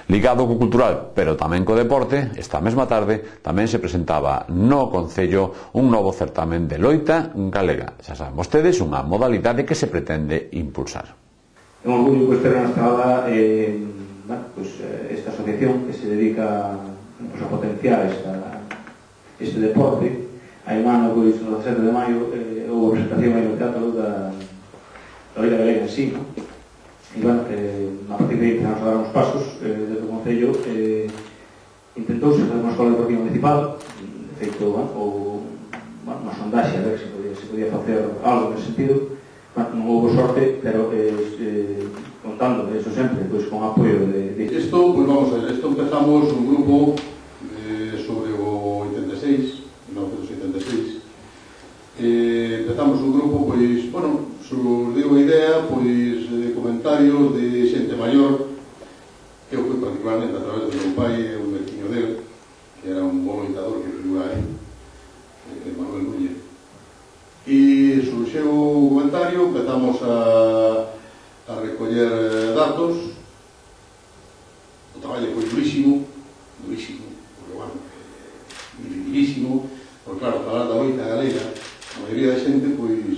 Ligado co cultural, pero tamén co deporte, esta mesma tarde tamén se presentaba no Concello un novo certamen de loita galega. Xa saben vostedes, unha modalidade que se pretende impulsar. É un orgullo que estea instalada esta asociación que se dedica a potenciar este deporte. Hai un ano, no 17 de maio, houve presentación aí no teatro da loita galega en sí, e, bueno, a partir de aí empezamos a dar uns pasos desde o Concello. Intentouse fazer unha escola deportiva municipal, de feito, unha sondaxe a ver se podía facer algo nesse sentido. Non houve sorte, pero contando eso sempre, con apoio de... Isto, pois vamos a ver, isto empezamos un grupo sobre o 86, 1986. Empezamos un grupo, pois, bueno, surdiu a idea, pois, de comentarios de xente maior, que eu fui particularmente a través do meu pai e un veciño dele, que era un bon loitador que figura aí, Manuel Núñez. E surxeu o comentario, empezamos a recoller datos. O traballo foi durísimo, porque, bueno, dificilísimo, porque, claro, falar da loita galega, a maioría da xente, pois,